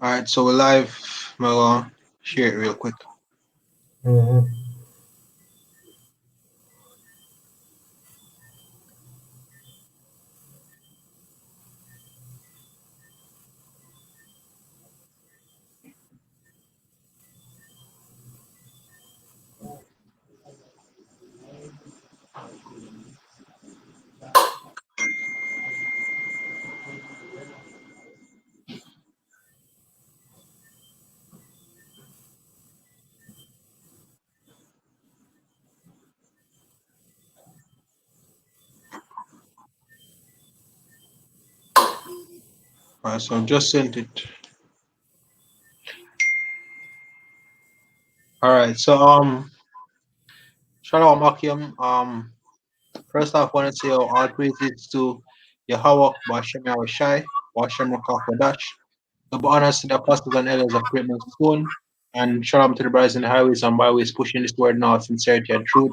All right, so we're live. I'm gonna share it real quick. Mhm. All right, so I've just sent it. All right, so Shalom Akim. First off, I want to say all praises to Yahweh, Bashem Yahushai, Bashem Rakakwadash. Double honors to the apostles and elders of Great Stone, and shalom to the brothers in the highways and byways pushing this word now, sincerity and truth.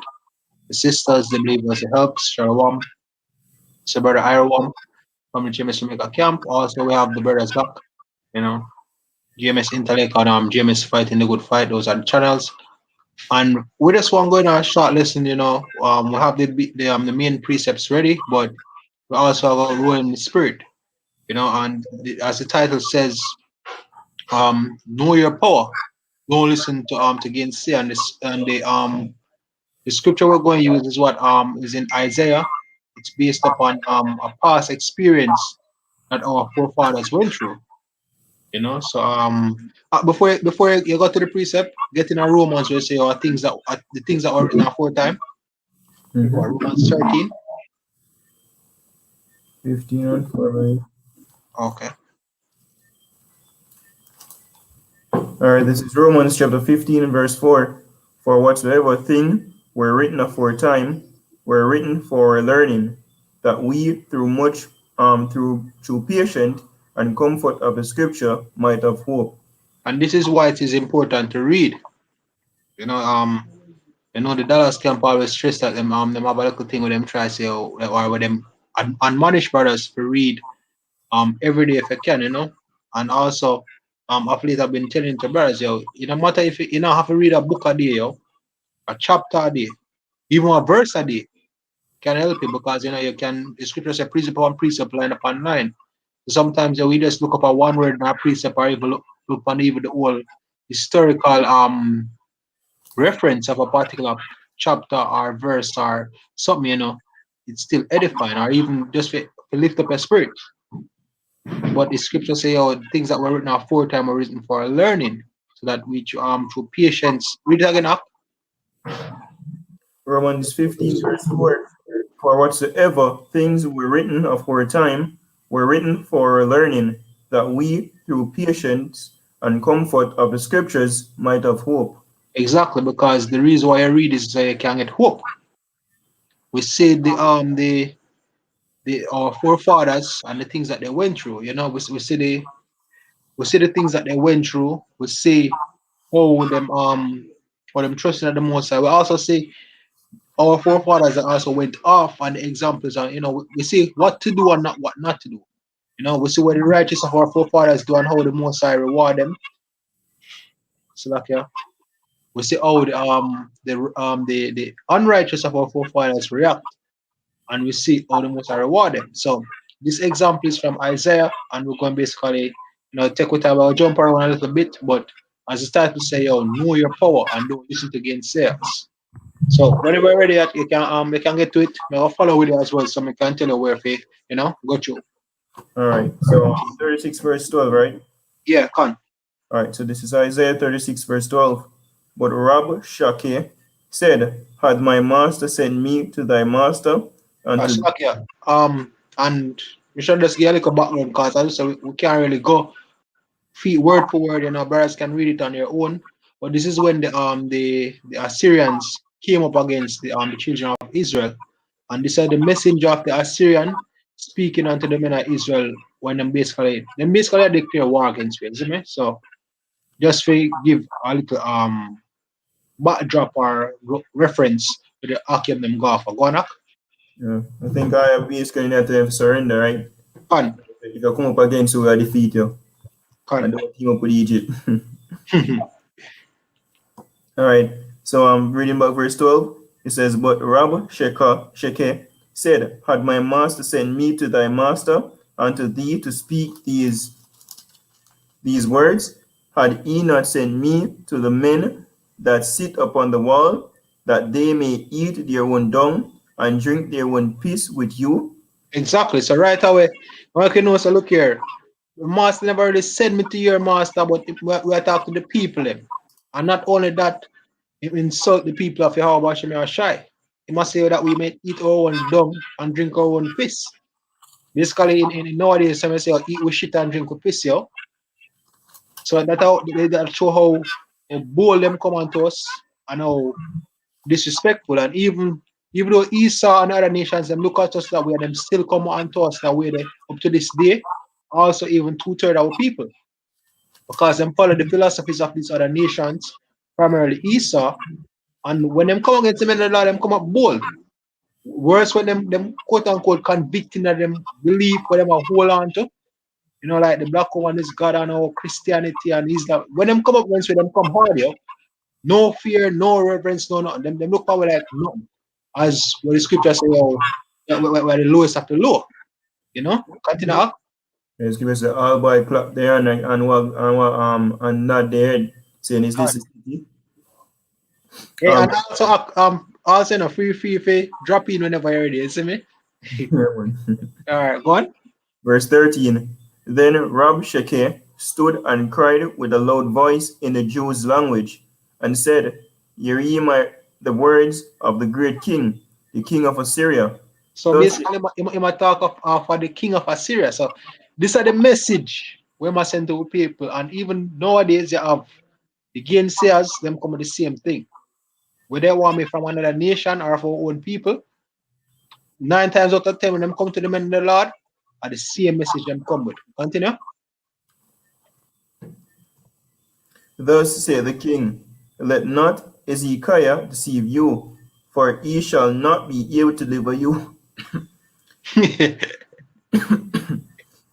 The sisters, the believers, the helps. Shalom. So brother Iron from the GMS Jamaica camp. Also, we have the brothers back. You know, GMS Intellect and GMS Fighting the Good Fight. Those are the channels. And with this one going on a short lesson, we have the main precepts ready, but we also have a ruling the spirit, and as the title says, know your power. Don't listen to gainsay, and this and the scripture we're going to use is what is in Isaiah. It's based upon a past experience that our forefathers went through. So before you go to the precept, get in a Romans where say things that the things that were written aforetime. Or Mhm. Romans 13. 15 and 4, right? Okay. All right, this is Romans chapter 15 and verse 4. For whatsoever thing were written aforetime were written for learning, that we through patience and comfort of the scripture might have hope. And this is why it is important to read. You know, um, the Dallas camp always stress that them have a little thing with them try to say or with them admonish brothers to read every day if you can, And also of late I've been telling to brothers, it no matter if you don't have to read a book a day, a chapter a day, even a verse a day can help you because you can the scripture say precept upon precept, line upon line. Sometimes we just look up at one word in our precept or even look on even the whole historical reference of a particular chapter or verse or something, it's still edifying or even just to lift up a spirit. But the scripture say, things that were written aforetime were written for learning, so that we through patience. Read it again up. Romans 15 verse 4. For whatsoever things were written aforetime were written for learning, that we through patience and comfort of the scriptures might have hope. Exactly, because the reason why I read is so you can get hope. We see the our forefathers and the things that they went through. We see the things that they went through. We see how them how them trusting at the most high. We also see our forefathers that also went off and the examples and we see what to do and not what not to do. We see what the righteous of our forefathers do and how the most high reward them. So like yeah. We see how the unrighteous of our forefathers react and we see how the most high reward them. So this example is from Isaiah and we're going to basically take with our jump around a little bit, but as the title say, know your power and don't listen to gainsayers. So whenever you're ready, you can get to it. I'll follow with you as well, so I can tell you where faith, go through. All right, so 36 verse 12, right? Yeah, con. All right, so this is Isaiah 36, verse 12. But Rabshakeh said, Had my master sent me to thy master, and So to like yeah. And we should just get a little background because as I said, we can't really go feet word for word. Brothers can read it on their own. But this is when the Assyrians came up against the children of Israel, and this is the messenger of the Assyrian speaking unto the men of Israel when them basically declare war against you, see me? So just for give a little backdrop or reference to the Akim them go for Gonak. I think I basically need to surrender, right? And If you come up against you, I defeat you. and Con. don't team up with Egypt. All right. So I'm reading back verse 12. It says, But Rab Sheke said, Had my master sent me to thy master and to thee to speak these words, had he not sent me to the men that sit upon the wall, that they may eat their own dung and drink their own piss with you? Exactly. So right away, I can know, so look here. The master never really send me to your master, but we are talking to the people. Them. And not only that, he insult the people of Yahweh Hashem Shai. He must say that we may eat our own dung and drink our own piss. Basically, in nowadays, some say eat with shit and drink with piss, yo. So that show how bold them come on to us and how disrespectful. And even though Esau and other nations them look at us that way, them still come on to us that way they, up to this day. Also, even two-thirds of our people. Because them follow the philosophies of these other nations, primarily Esau. And when them come against them in the law, them come up bold. Worse when them quote unquote convicting of them belief for them a hold on to. You know, like the black woman is God and our Christianity and Islam. When them come up against them come hard, yo. No fear, no reverence, no nothing. Them look power like nothing. As what the scripture say, oh, we're the lowest of the low. You know? Continue up. Let's give us the all boy clap there and nod their head, saying, Is this a city? Hey, and also no free drop in whenever you're ready, you see me? Alright, go on. Verse 13. Then Rabshakeh stood and cried with a loud voice in the Jews' language, and said, Hear ye the words of the great king, the king of Assyria. So Thus, basically, he might talk of for the king of Assyria. So these are the message we must send to people. And even nowadays, you have the gainsayers, them come with the same thing. Whether they want me from another nation or from our own people, 9 times out of 10, when them come to the men of the Lord, are the same message them come with. Continue. thus saith the king, Let not Ezekiah deceive you, for he shall not be able to deliver you.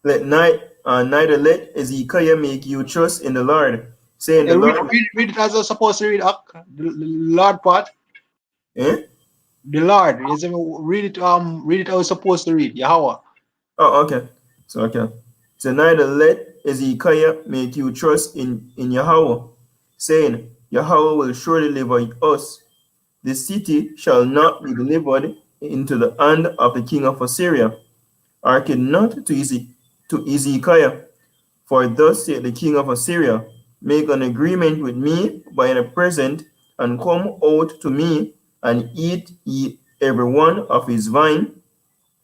Neither let Ezekiah make you trust in the Lord, saying the read, Lord, read it as I was supposed to read the Lord part. eh? The Lord. You see me? Read it how it's supposed to read. Yahweh. Oh, okay. So neither let Ezekiah make you trust in Yahweh, saying, Yahweh will surely deliver us. The city shall not be delivered into the hand of the king of Assyria. Hearken not to Ezekiah, for thus saith the king of Assyria, Make an agreement with me by a present, and come out to me, and eat ye every one of his vine,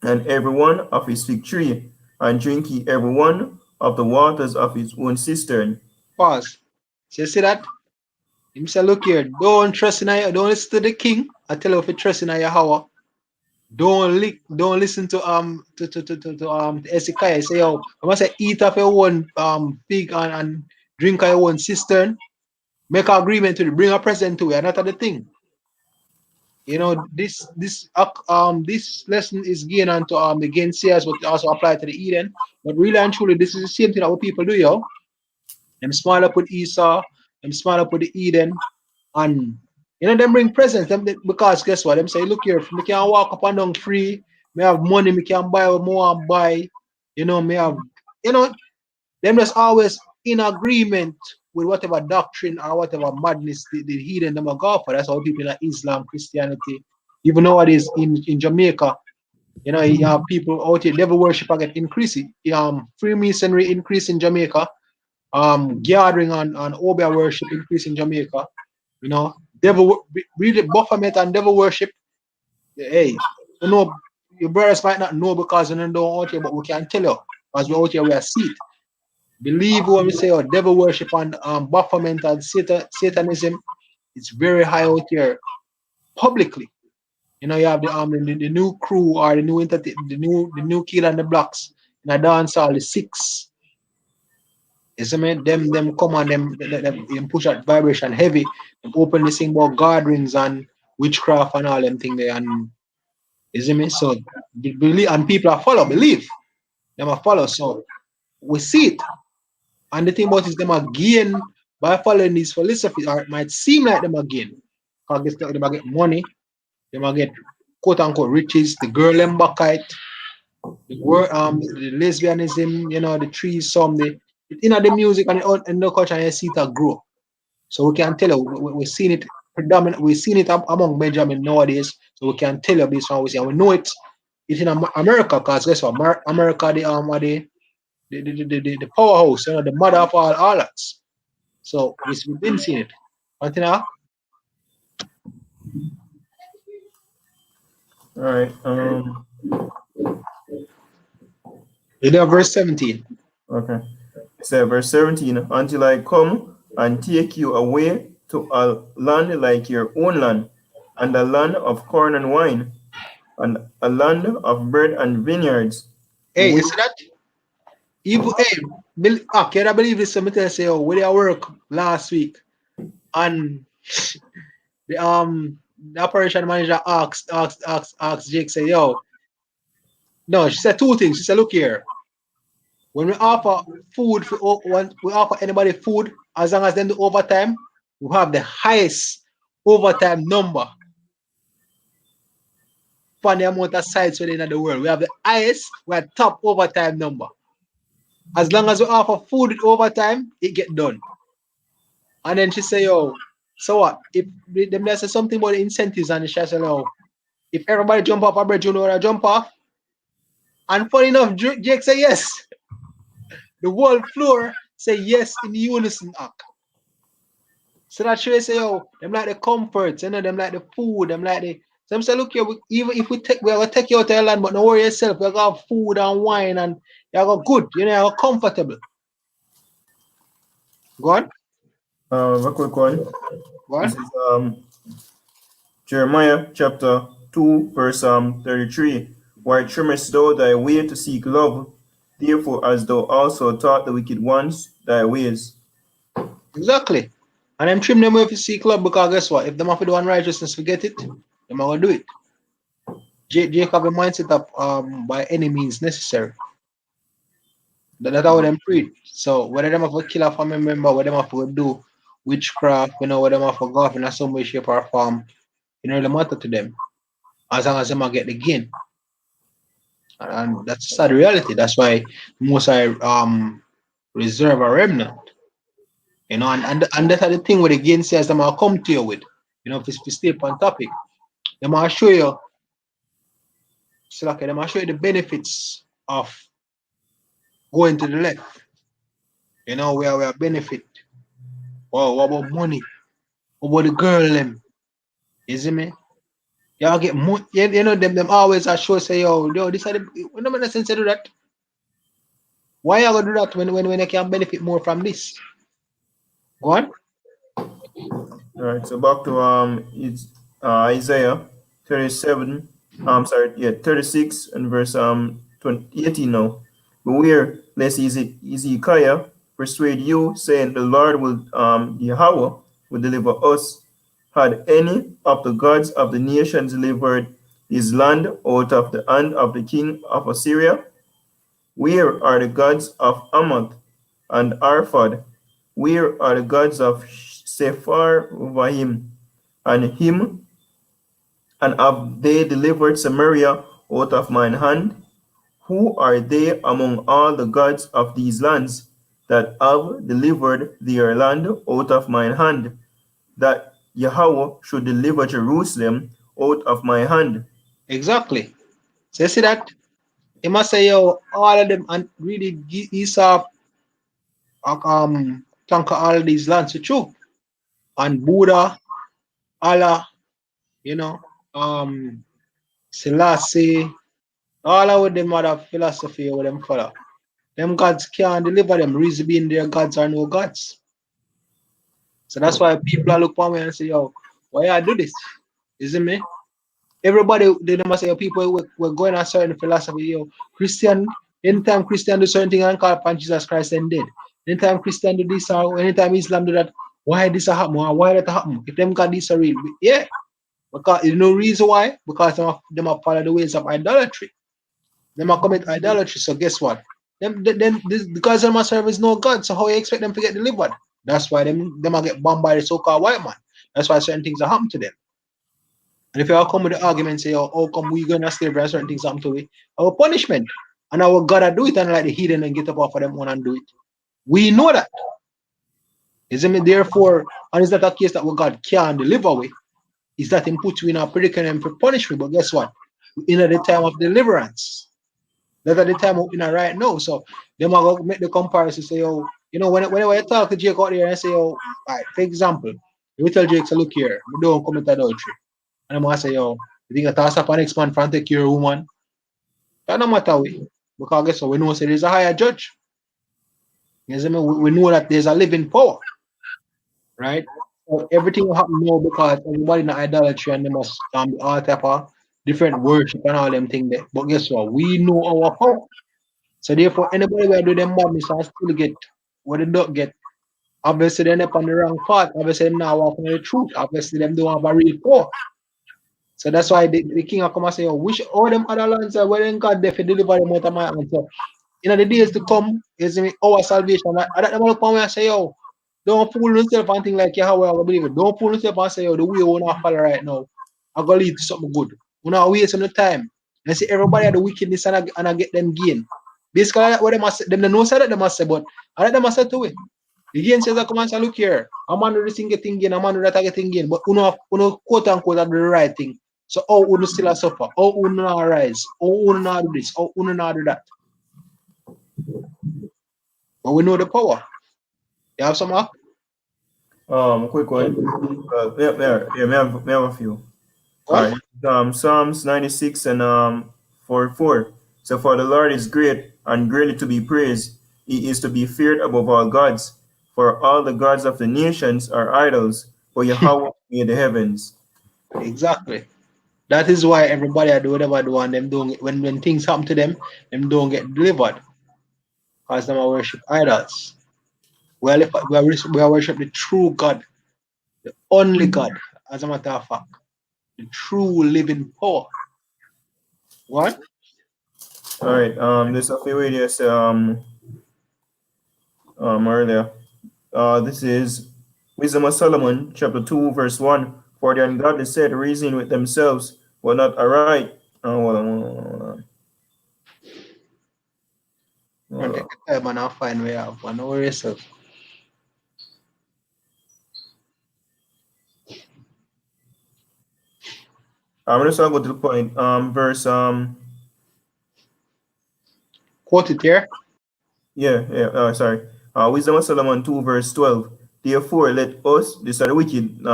and every one of his fig tree, and drink ye every one of the waters of his own cistern. Pause. So you see that? Him say, look here, don't listen to the king. I tell you if you trust in Yahweh. Don't listen to Ezekiah. Say, yo, I must say eat of your own pig and drink of your own cistern. Make an agreement with it, bring a present to it, another the thing. You know, this lesson is gained onto the gainsayers, but also apply to the Eden. But really and truly, this is the same thing that what people do, yo. Them smile up with Esau, them smile up with the Eden, and them bring presents. Because guess what? Them say, look here, me can walk up and down free, me have money, me can buy what more and buy, me have them just always in agreement with whatever doctrine or whatever madness the heathen them go for. That's how people like Islam, Christianity, even nowadays in Jamaica, you have people out here, devil worship get increasing. Freemasonry increase in Jamaica, gathering and Obia worship increase in Jamaica. Devil really Baphomet and devil worship. Hey, your brothers might not know because you don't out here, but we can tell you because we're out here, we are see it. Believe when we say devil worship and Baphomet and Satanism, it's very high out here publicly. You have the new crew or the new kid on the blocks in a dance hall, the six. You see me? Them come on them push out vibration heavy. Them open this thing about gatherings and witchcraft and all them thing there and you see me? So believe and people are follow, believe. Them are follow. So we see it. And the thing about is them again by following these philosophies, or it might seem like them again. Because they might get money, they might get quote unquote riches, the girl them back it, the lesbianism, the trees, the music and the culture, and you see it grow. So we can tell you, we're seeing it predominant, we're seeing it among Benjamin nowadays. So we can tell you based on what we see, and we know it's in America, because guess what, America, the powerhouse, the mother of all arts. So we've been seeing it. Continue. All right. You know, verse 17. Okay. It says verse 17, until I come and take you away to a land like your own land, and a land of corn and wine, and a land of bread and vineyards. Hey, you see that? Even hey, okay, I believe this. Somebody tell say, oh, where they work last week, and the operation manager asked Jake, say, yo, no, she said two things. She said, look here, when we offer food when we offer anybody food, as long as they do overtime, we have the highest overtime number for the amount of sites within the world. We have the highest, we're top overtime number. As long as we offer food with overtime, it get done. And then she say, yo, so what? If them say something about the incentives, and she say, no, if everybody jump off a bridge, you know what I jump off? And funny enough, Jake say yes. The whole floor say yes in unison act. So that should say, oh, them like the comforts, them like the food, them like the. Some say, look here, even if we're gonna take you out to the land, but don't worry yourself, we're gonna have food and wine, and you're gonna good, you're comfortable. Go on, A quick one. go This on. is Jeremiah chapter 2, verse 33. Why trimmest thou thy way to seek love? Therefore, as thou also taught the wicked ones thy ways. Exactly. And I'm trim them if you see club, because guess what? If them have to do unrighteousness, forget it. Them are gonna do it. Jacob have a mindset of by any means necessary. That's how them preach. So whether them have to kill a family member, whether them have to do witchcraft, whether them have to go off in some way, shape, or form, it really matter to them. As long as them are get the gain. And that's a sad reality. That's why most I reserve a remnant. And that's the thing with the gainsayers them will come to you with. If it's to stay on topic. They might show you, so like, they might show you the benefits of going to the left. Where we are benefit. Wow, what about money? What about the girl them? You see me? Y'all get money. Them always are show say, yo, this are the when no sense to do that. Why you gonna do that when they can benefit more from this? Go on. All right, so back to it's Isaiah 37. I'm sorry, yeah, 36 and verse 18 now. Beware lest Ezekiah persuade you, saying the Lord will Yahweh will deliver us. Had any of the gods of the nations delivered his land out of the hand of the king of Assyria? Where are the gods of Amoth and Arphad? Where are the gods of Sepharvaim and him? And have they delivered Samaria out of mine hand? Who are they among all the gods of these lands that have delivered their land out of mine hand, that Yahweh should deliver Jerusalem out of my hand? Exactly. So you see that? He must say, yo, all of them and really Esau conquer all these lands with truth. And Buddha, Allah, you know, um Selassie, all of them other philosophy with them follow. Them gods can't deliver them. Reason being their gods are no gods. So that's why people are look for me and say, yo, why I do this? Isn't me? Everybody they must say people were going on certain philosophy, Christian, anytime Christian do certain thing and call upon Jesus Christ and dead. Anytime Christian do this or anytime Islam do that, why this happen or why that happen? If them got this are real, yeah. Because you know reason why? Because them have follow the ways of idolatry. Them are commit idolatry. So guess what? Then the gods them a serve is no God. So how you expect them to get delivered? That's why them a get bombed by the so-called white man. That's why certain things are happen to them. And if you all come with the argument, say, oh, how come we gonna slavery and certain things happen to it? Our punishment. And our God do it and like the heathen and get up off of them one and do it. We know that. Isn't it? Therefore, and is that a case that what God can deliver with? Is that him put you in a predicament for punishment? But guess what? In the time of deliverance. That's at the time we're in right now. So them are gonna make the comparison, say, oh, whenever you talk to Jake out there and say, oh, all right, for example, you tell Jake, say, look here, we don't commit adultery. And I'm gonna say, yo, you think a toss up an ex-man from take care of woman? That no matter we. Because guess what? We know say there's a higher judge. You see me? We know that there's a living power, right? So everything will happen now because everybody in idolatry and they must all type of different worship and all them things there. But guess what? We know our power. So therefore, anybody will do them madness and still get what they don't get. Obviously, they're up on the wrong path. Obviously, them now walking the truth. Obviously, them don't have a real power. So that's why the king will come and say, oh, which all them other lands are where then God there for deliver them out of my hand. So in the days to come, is our salvation. I that them will come and say, yo, don't fool yourself and think like Yahweh, I believe it. Don't fool yourself and say, yo, the way we want to follow right now, I gotta lead to something good. We not waste some time. And see everybody had the wickedness and I get them gain. Basically, that's what they must say. Them the know say that they must say, but I let them must say to it. The gain says, I come and say, look here, I'm under this thing getting gain, I'm under that getting gain, but uno quote unquote are the right thing. So how uno still a suffer? How uno not rise? How uno not do this? How uno not do that? But we know the power. You have some up? Quick one. May have a few. All What? right. Psalms 96 and 44. So for the Lord is great and greatly to be praised. He is to be feared above all gods. For all the gods of the nations are idols, but Yahweh made the heavens. Exactly. That is why everybody I do whatever do and them don't get, when things happen to them don't get delivered. Because them are worship idols. We are worship the true God, the only God, as a matter of fact. The true living power. What? All right. There's a few videos earlier. This is Wisdom of Solomon, chapter 2, verse 1. For the ungodly said, reason with themselves, were not aright. Hold on. And Hold take on. your time and I'll find where you have one. Don't worry yourself. I'm just gonna go to the point. Verse Quote it here. yeah. Sorry. Wisdom of Solomon 2, verse 12. Therefore, let us, these are the wicked,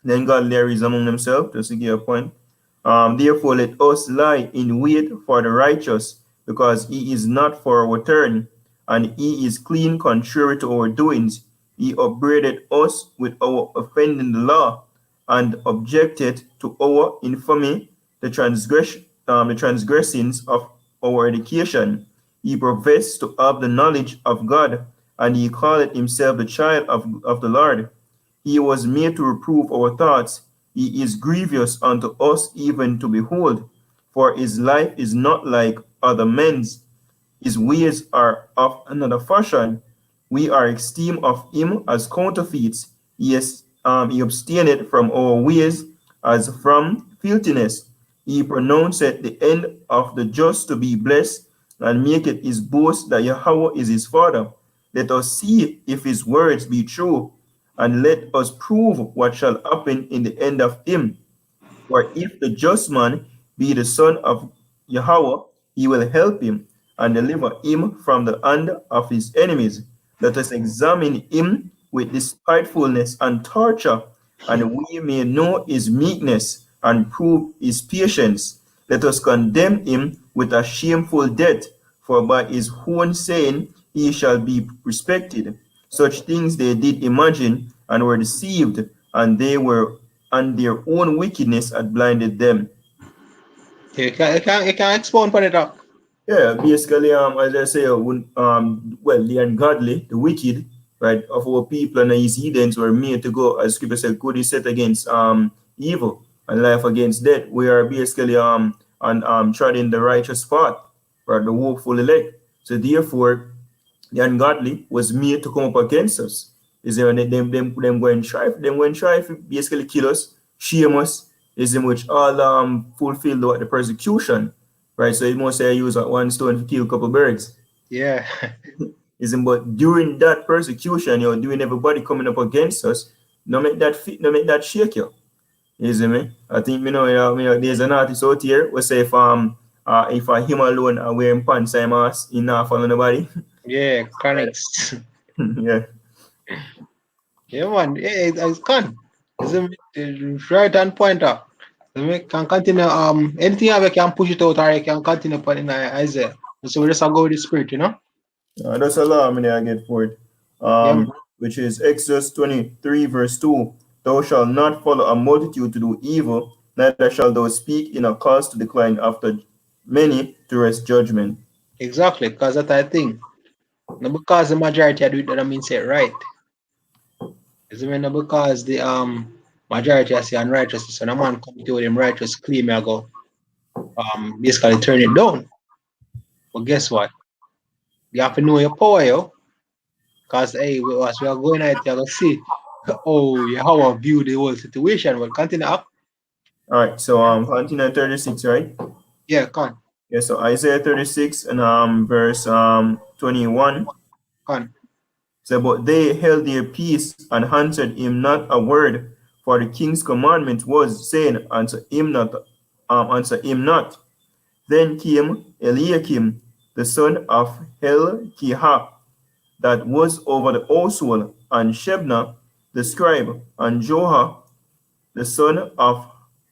then God there is among themselves, just to give a point. Therefore, let us lie in wait for the righteous, because he is not for our turn, and he is clean contrary to our doings. He upbraided us with our offending the law, and objected to our infamy, the transgressions of our education. He professed to have the knowledge of God, and he called himself the child of the Lord. He was made to reprove our thoughts. He is grievous unto us even to behold, for his life is not like other men's. His ways are of another fashion. We are esteemed of him as counterfeits. Yes, he abstained from our ways as from filthiness. He pronounced the end of the just to be blessed, and maketh his boast that Yahweh is his father. Let us see if his words be true, and let us prove what shall happen in the end of him. For if the just man be the son of Yahweh, he will help him and deliver him from the hand of his enemies. Let us examine him with despitefulness and torture, and we may know his meekness and prove his patience. Let us condemn him with a shameful death, for by his own saying he shall be respected. Such things they did imagine and were deceived, and their own wickedness had blinded them. You can expound on it. Doc. Yeah, basically, as I say, well, the ungodly, the wicked, right, of our people and his heathens were made to go, as Scripture said, good is set against evil and life against death. We are basically on treading the righteous path, right, the hopeful elect. So therefore, the ungodly was made to come up against us. Is there them going try to basically kill us, shame us, is in which all fulfill the persecution. Right. So it must say use one stone to kill a couple birds. Yeah. Isn't but during that persecution, during everybody coming up against us, no make that fit, no make that shake you. You see me? I think there's an artist out here who say if I him alone are wearing pants, I'm ass, he not follow nobody. Yeah, chronics. Yeah. Yeah, man. Yeah, it's can. It's right on point up. We can continue. Anything I can push it out, or I can continue putting Isaiah. So we just go with the spirit, you know. That's a law I get for it. Yeah, man. Which is Exodus 23, verse 2. Thou shalt not follow a multitude to do evil, neither shalt thou speak in a cause to decline after many to rest judgment. Exactly, because that's the thing. Not because the majority do it, that means it right. It's even not because the majority I say unrighteousness, and a man come to with him righteous claim, I go basically turn it down. But guess what? You have to know your power, yo. Because hey, as we are going out, you're gonna see, oh, yeah, how I view the whole situation. Well, continue up. All right, so continue 36, right? Yeah, con, Yeah, so Isaiah 36 and verse 21. con. So, but they held their peace and answered him not a word, for the king's commandment was saying answer him not. Then came Eliakim, the son of Hilkiah, that was over the household, and Shebna, the scribe, and Joah, the son of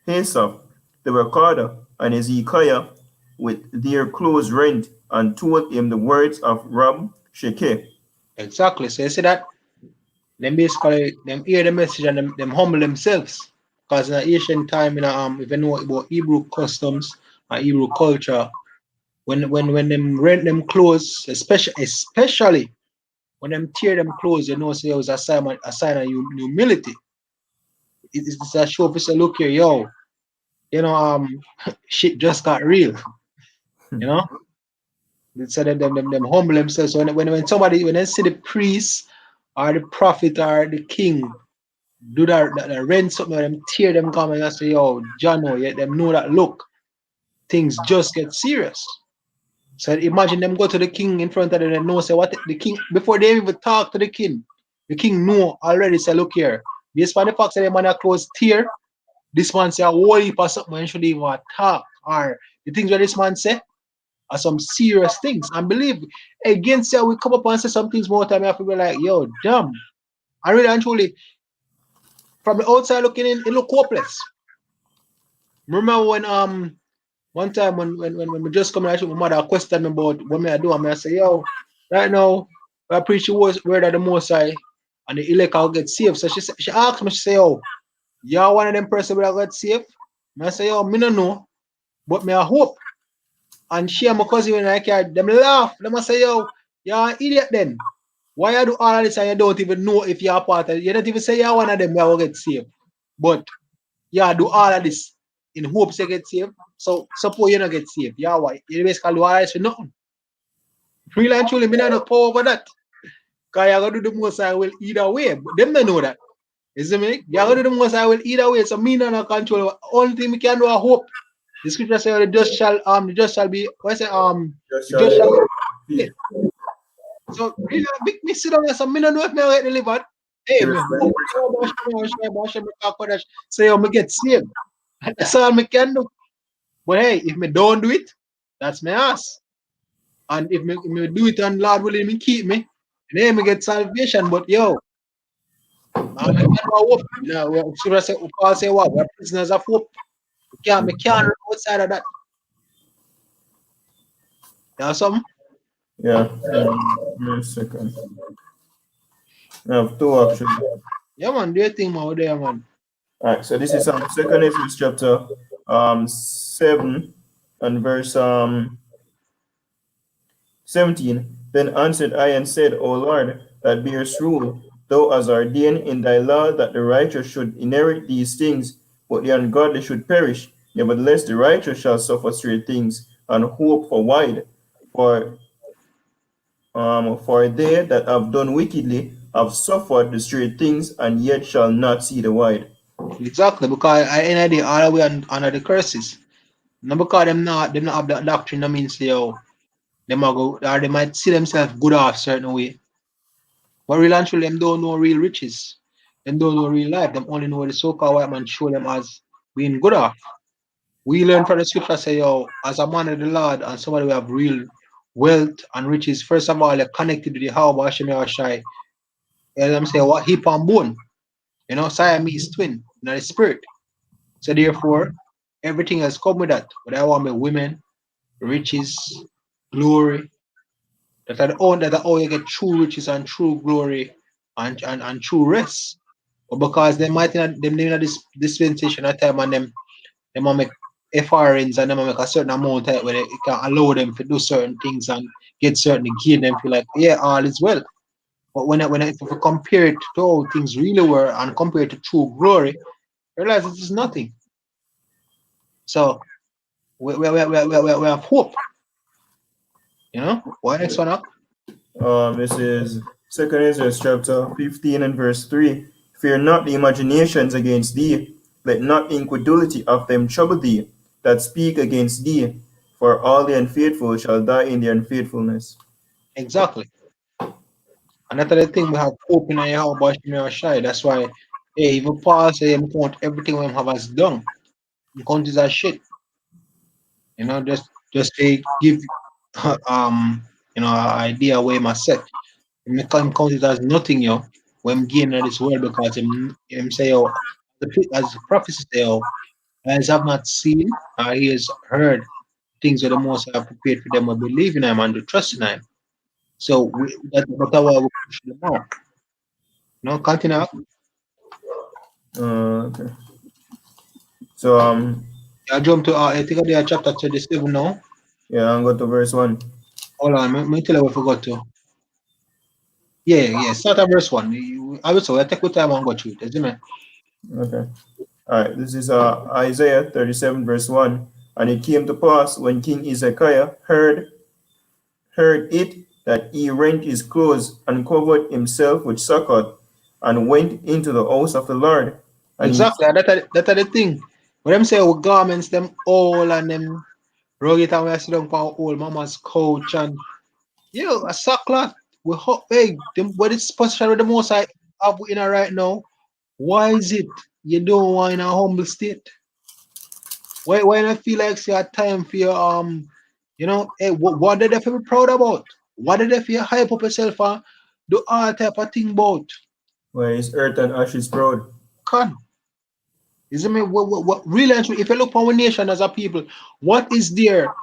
Asaph, the recorder, and Ezekiah, with their clothes rent, and told him the words of Rab Shekeh. Exactly. So you see that? Them basically them hear the message and them humble themselves. Because in the ancient time, if you know about Hebrew customs and Hebrew culture, when them rent them clothes, especially when them tear them clothes, you know, say it was a sign of humility. It's a show for say, look here, yo, you know, shit just got real, you know. So them humble themselves. So when somebody when they see the priest or the prophet or the king do that rent something, them tear them garment and say, yo, John, yeah, them know that look, things just get serious. So imagine them go to the king in front of them and know say what the king before they even talk to the king know already say, look here, based on the fact that the man are close tear, this man say a whole heap of something and should even talk. Or the things that this man say are some serious things. And believe again, say we come up and say some things more time, I have to be like, yo, damn. I really and truly from the outside looking in, it look hopeless. Remember when one time when we just come out, my mother questioned me about what me I do, and I say, yo, right now, I preach the word of the Most High, and the elect will get saved. So she asked me, she say, yo, you're one of them person that got saved? And I say, yo, me no know, but me I hope. And she and my cousin when I carry them laugh. Them I say, yo, you're an idiot then. Why you do all of this and you don't even know if you're a part of it? You don't even say you're one of them that will get saved. But yeah, do all of this in hopes you get saved. So suppose you don't get saved. Yeah, why? You basically do all this for nothing. Really and truly, me not no power over that. Because you're gonna do the most I will either way. But them don't know that. You see me? You're gonna do the most I will either way. So me not no control. Only thing we can do is hope. The scripture says the just shall be what say Just the shall just live shall by be. faith. So really make me sit down and say, me don't know if me get delivered. Hey, me hope say I'm get saved. That's all me can do. But hey, if me don't do it, that's my ass. And if me do it and Lord willing me keep me, then me get salvation. But yo, I can't hope. You know, should I say Paul say what? We're prisoners of hope. We can't run outside of that. You know something? Yeah. Give me a second. I have two actually. Yeah man, do your thing man, there man. All right, so this is Second Ezra chapter 7 and verse 17. Then answered I and said, O Lord, that bearest rule, thou hast ordained in thy law that the righteous should inherit these things, but the ungodly should perish. Nevertheless, the righteous shall suffer stray things, and hope for wide. For For they that have done wickedly have suffered the straight things, and yet shall not see the wide. Exactly, because I end the all the way under the curses. Not because them not have that doctrine that means them are go or they might see themselves good off certain way. But real and truly them don't know real riches. Them don't know real life. Them only know the so-called white man show them as being good off. We learn from the scripture say, as a man of the Lord and somebody who have real wealth and riches, first of all, they're connected to the how Hashem Shai. And I'm saying what hip and bone, Siamese twin, the spirit. So therefore, everything has come with that. But I want my women, riches, glory, that are all you get true riches and true glory and true rest. But because they might not them in this dispensation at time and them might make FRNs and them might make a certain amount where it can allow them to do certain things and get certain gain them feel like yeah all is well. But if we compare it to how things really were and compare it to true glory, realize it is nothing. So we have hope, Why next one up? This is 2 Ezra chapter 15 and verse 3. Fear not the imaginations against thee, let not the incredulity of them trouble thee that speak against thee, for all the unfaithful shall die in their unfaithfulness. Exactly. And that's the thing we have hope in our about Shimei Shai. That's why even Paul say him count everything we have as done. He count it as shit. Just to give an idea where him set. Him count it as nothing, when him gain in this world because him say as the prophecy say, as have not seen, he has heard things that the most have prepared for them who believe in him and to trust in him. So that's why we push the mark. Continue. Okay. So I jump to I think I chapter 37 now. yeah, I'm going to verse 1. Hold on, me tell you what I forgot to. Yeah. Start at verse 1. I will say I take what time and go through it, isn't it? Okay. All right. This is Isaiah 37 verse 1. And it came to pass when King Ezekiah heard it that he rent his clothes and covered himself with sackcloth and went into the house of the Lord. And he Exactly. That are the thing. When them say our garments, them all and them rugged and we are sitting on our old mama's couch and a sackcloth. We hope hey, them what is position with the most I have in a right now. Why is it you don't want in a humble state? Why not feel like say a time for your hey, what did they feel proud about? What did they feel hype up yourself and do all type of thing about? where is earth and ashes proud. Con. Is it me what really and truly, if you look for our nation as a people, what is there?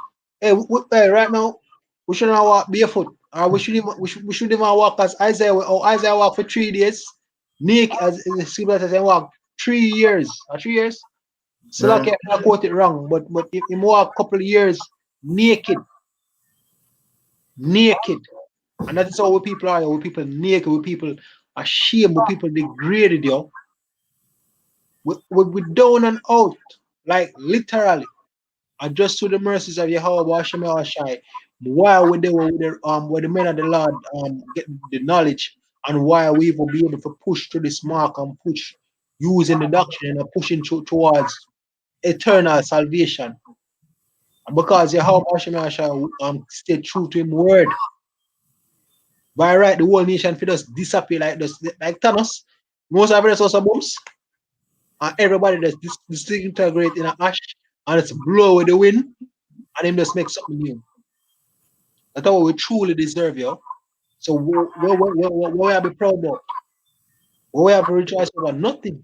Hey, hey right now, we should not walk barefoot. Or we should even walk as Isaiah walked for 3 days. Naked as the scripture says he walked 3 years. 3 years? Still I Mm. can't quote it wrong, but if he walked a couple of years naked, naked. And that is how we people are. We people naked, we people ashamed, we people degraded, We down and out, like literally. And just to the mercies of Yahweh Hashem Shai, while we there where the men of the Lord get the knowledge and why we will be able to push through this mark and push using the doctrine and pushing towards eternal salvation. And because Yahweh Hashem Shai stay true to him word. By right, the whole nation for just disappear like Thanos. Most of us also bombs, and everybody just disintegrate in a ash and it's blow with the wind, and then just make something new. That's what we truly deserve, So what we have to be proud about? What we have to rejoice about? Nothing.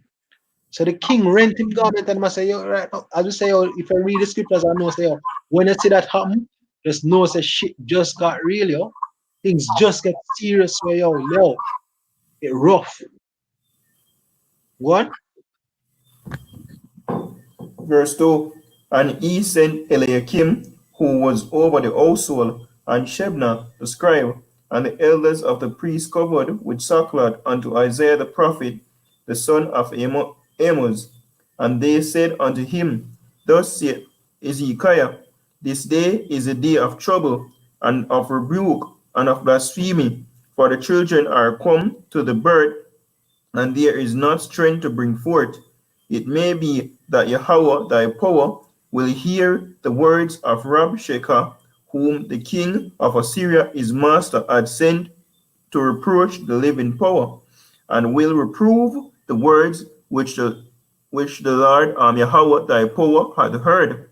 So the king rent him garment and must say, right now, as we say, if I read the scriptures, I know say, when you see that happen, just know say shit just got real, Things just get serious for it rough. What? Verse 2. And he sent Eliakim, who was over the household, and Shebna the scribe, and the elders of the priests covered with sackcloth unto Isaiah the prophet, the son of Amos. And they said unto him, Thus saith Ezekiah, This day is a day of trouble and of rebuke and of blasphemy. For the children are come to the birth, and there is not strength to bring forth. It may be that Yahweh thy power will hear the words of Rabshakeh, whom the king of Assyria his master had sent to reproach the living power, and will reprove the words which the Lord Yahweh thy power had heard.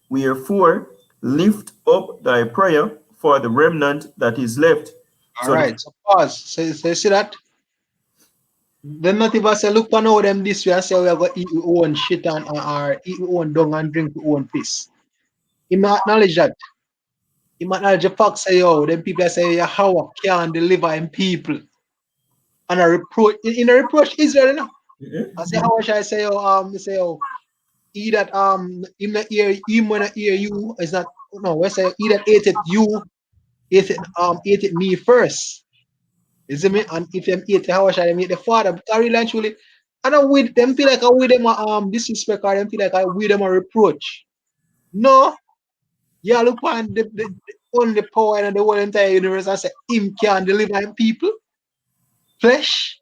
Wherefore lift up thy prayer for the remnant that is left. All So the, right. So pause. So you see that? Them not even say, look on how them this way and say we are going to eat our own shit and or eat our own dung and drink our own piss. He might acknowledge that. He might acknowledge the fact say, yo, them people say Yahweh can deliver him people. And a reproach in a reproach Israel, you know. I say how shall I say say he that him not hear him when I hear you is not no we say he that ate it you ate it me first. You see me? And if them ate how shall I meet the father? But I really and truly I don't with them feel like I with them disrespect or them feel like I with them a reproach. No, yeah, look on the only power in the whole entire universe and say him can deliver him people, flesh,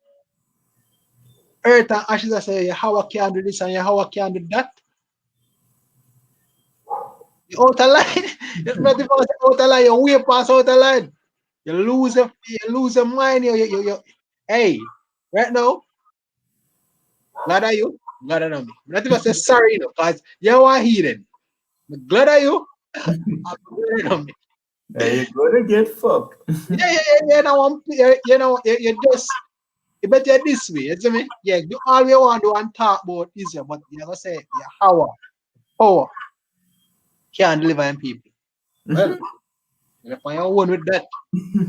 earth and ashes. I say how I can do this and how I can do that. You out of line. Not if I say out of line, you way past out of line. You lose your mind. Hey, right now, glad are you? Glad are me. Not if I say sorry, you know, because you are heathen. Glad are you? I'm glad are me. you're gonna get fucked. Yeah. Now you just you better this way. You see me? Yeah, you all you want to do and talk about Israel, but you gotta say, yeah, power can deliver them people. Well, you're on your own with that.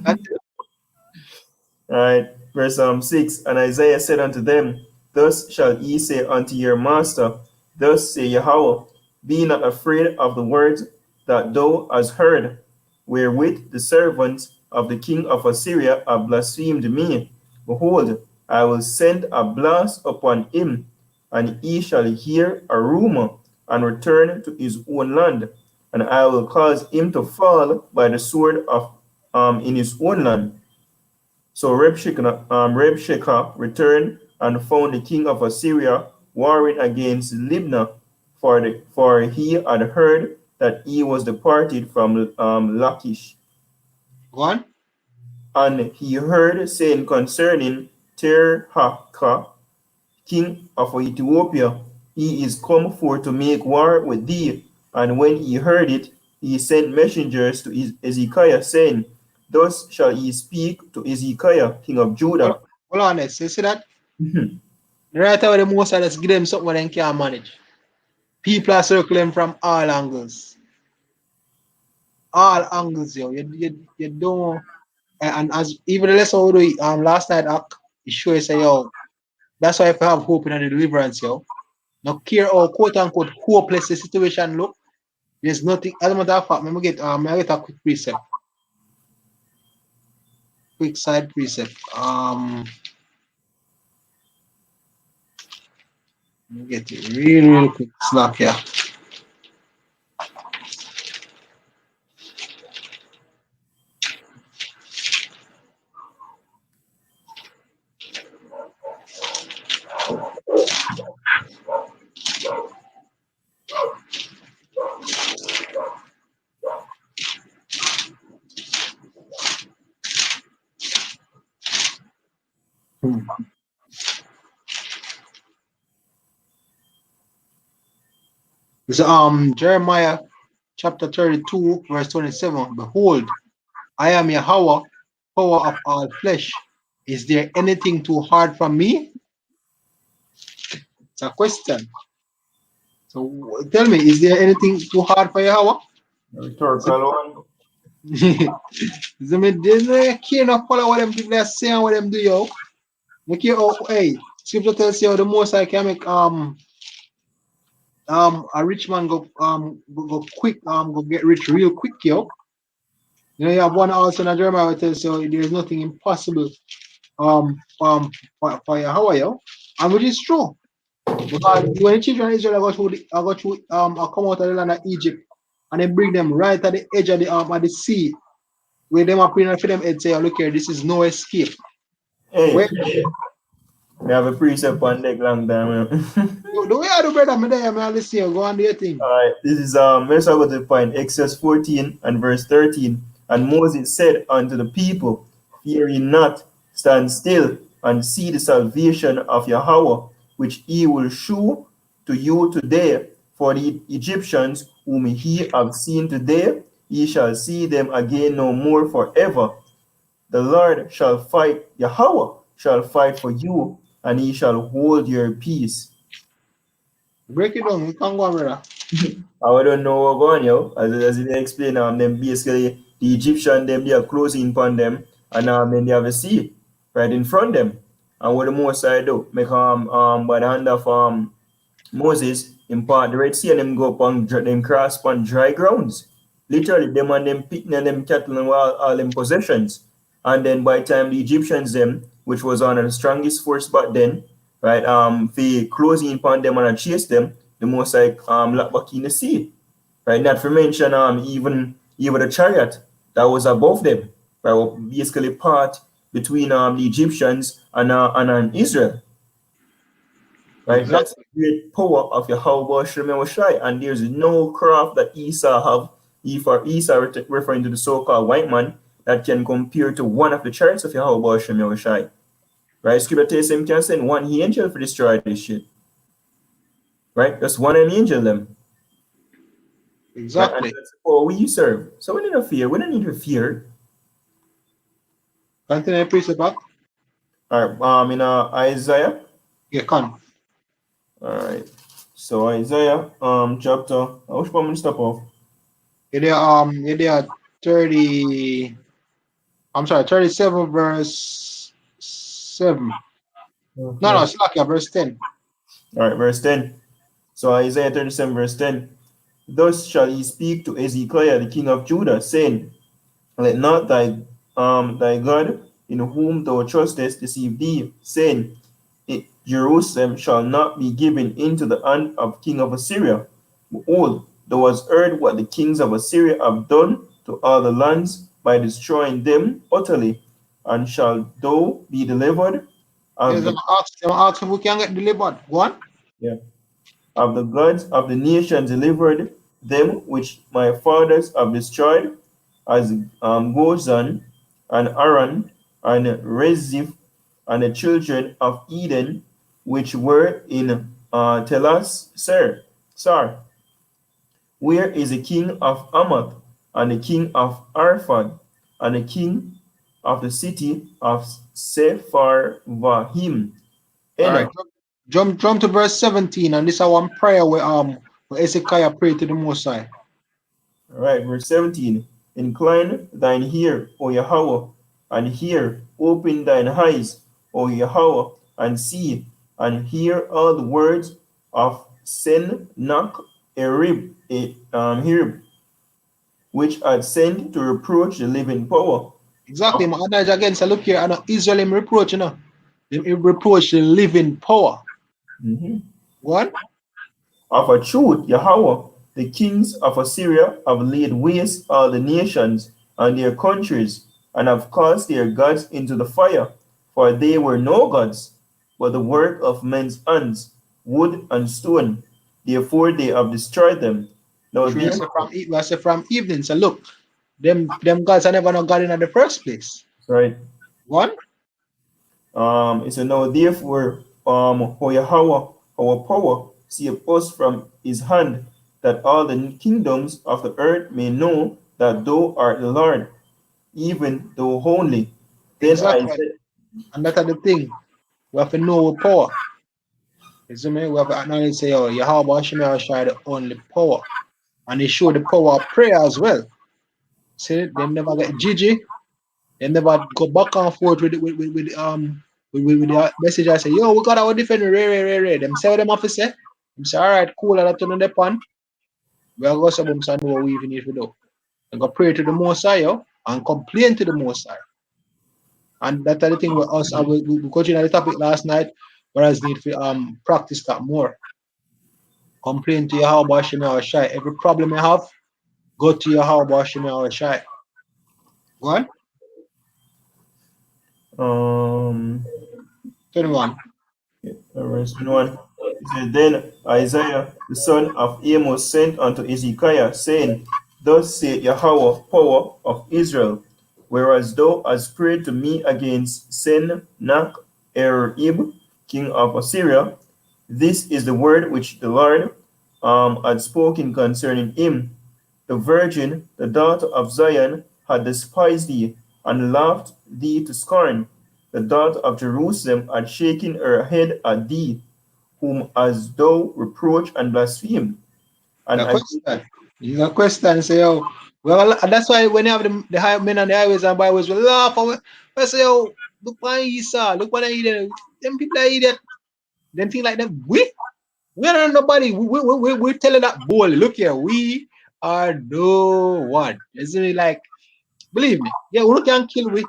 And Alright, verse 6. And Isaiah said unto them, Thus shall ye say unto your master, Thus say Yahweh, Be not afraid of the words that thou hast heard, wherewith the servants of the king of Assyria have blasphemed me. Behold, I will send a blast upon him, and he shall hear a rumor, and return to his own land. And I will cause him to fall by the sword of in his own land. So Reb returned and found the king of Assyria warring against Libnah, for he had heard that he was departed from Lachish. go on. And he heard saying concerning Terhaka, king of Ethiopia, he is come for to make war with thee. And when he heard it, he sent messengers to Ezekiah, saying, Thus shall he speak to Ezekiah, king of Hold, Judah. hold on, let's see that. Right away, the most of us give them something they can't manage. People are circling from all angles. All angles, yo. You don't and as even the lesson we do last night it shows say yo, that's why if you have hope in the deliverance, yo. No care how quote unquote hopeless the situation look, there's nothing as a matter of fact, let me get a quick precept. Quick side precept. Let me get it real quick slack here. It's Jeremiah chapter 32, verse 27. Behold, I am Yahweh, power of all flesh. Is there anything too hard for me? It's a question. So tell me, is there anything too hard for Yahweh? Rhetorical one. There's no care enough follow what them people are saying, what them do, yo. Look here, oh, hey, scripture tells you the most I can make a rich man go quick go get rich real quick, yo. You know, you have one also in Jeremiah that tells you there's nothing impossible for Yahweh, yo. And which is true. Because when the children of Israel I come out of the land of Egypt and they bring them right at the edge of the sea. with them up in for them and say, oh, look here, this is no escape. Hey, Where we have a precept on deck long time. the way I do brother, me there, man, listen, go on do your thing. Alright, this is let's start with the point. Exodus 14 and verse 13. And Moses said unto the people, fear ye not, stand still and see the salvation of Yahweh, which he will shew to you today. For the Egyptians whom ye have seen today, ye shall see them again no more forever. The Lord shall fight, Yahweh shall fight for you, and he shall hold your peace. Break it down, you can go on, brother. I don't know what going yo. As they explain, them basically the Egyptian them they are closing upon them, and then they have a sea right in front of them. And what the most I do, make by the hand of Moses impart the Red Sea and them go upon them cross upon dry grounds. Literally, them and them picking and them cattle and all them possessions. And then by the time the Egyptians them, which was on the strongest force back then, right, they closing upon them and chase them, the most like lock back in the sea. Right, not to mention even the chariot that was above them, right, were basically part between the Egyptians and Israel. Right? That's Exactly. the great power of Yahweh Shem Shai. And there's no craft that Esau have, if for Esau referring to the so-called white man, that can compare to one of the chariots of Yahweh Shem Shai. Right? Scripture tells him can send one angel for destroy this shit. Right? Just one angel them. Right? And Exactly. that's the power we serve. So we need to fear. We don't need to fear. Continue preach back. All right. In Isaiah. You can. All right. So Isaiah chapter. Which one we stop off? You there 30, I'm sorry, 37 verse 7. No, no, Okay. it's like verse 10. All right. Verse 10. So Isaiah 37 verse 10. Thus shall he speak to Ezekiel the king of Judah, saying, let not thy God in whom thou trustest deceive thee, saying, Jerusalem shall not be given into the hand of king of Assyria. Behold, thou hast heard what the kings of Assyria have done to all the lands by destroying them utterly, and shall thou be delivered of Yes, the I'm asking if we can get delivered. Go on. yeah, of the gods of the nations delivered them which my fathers have destroyed, as Gozan and Aran and Reziph and the children of Eden, which were in Telas Sar, where is the king of Amath, and the king of Arphad, and the king of the city of Sepharvahim, All right. Enoch. Jump to verse 17, and this is one prayer where Ezekiel prayed to the Most High. All right, verse 17. Incline thine ear, O Yahweh, and hear, open thine eyes, O Yahweh, and see, and hear all the words of Sennacherib, which had sent to reproach the living power Exactly. of, My adage again, say, look here, I know Israel him reproach, you know. Him reproach the living power. Mhm. What? of a truth, Yahweh. The kings of Assyria have laid waste all the nations and their countries, and have cast their gods into the fire. For they were no gods, but the work of men's hands, wood and stone. Therefore they have destroyed them. Now Which therefore, we say from evening. So look, them gods are never not God in the first place. right? One? It said, now therefore, O Yahweh, our power, save us from his hand, that all the kingdoms of the earth may know that thou art the Lord, even thou only. Then I Exactly. said, And that's the thing. We have to know our power. You see me? We have to acknowledge say, oh, Yahweh Hashem Yahushua the only power. And they show the power of prayer as well. See, them never get Gigi. They never go back and forth with the message. I say, yo, we got our different ray. Them say what them have to say. Them say, all right, cool, I'll turn on the pan. We are going to say, know what we even need to do. And go pray to the Most High, yo, and complain to the Most High. And that's the thing with us. We continue the topic last night, whereas need to practice that more. Complain to Yahweh Hashem Yahushua. Every problem you have, go to Yahweh Hashem Yahushua. Go on. Um, 21. verse 21. It says, Then Isaiah the son of Amos sent unto Ezekiah, saying, Thus saith Yahweh, power of Israel, whereas thou hast prayed to me against Sennacherib, king of Assyria, this is the word which the Lord had spoken concerning him. The virgin, the daughter of Zion, had despised thee, and laughed thee to scorn. The daughter of Jerusalem had shaken her head at thee, whom as thou reproached and blasphemed. And The I question. You got question. Say, yo, well, that's why when you have the high men on the highways and byways, we laugh. And we say, yo, look what he saw. Look what he did. Them people are idiot. Them things like them. We are not nobody. We're telling that boy, look here, we are no one. Isn't it like, believe me, yeah, we can kill we.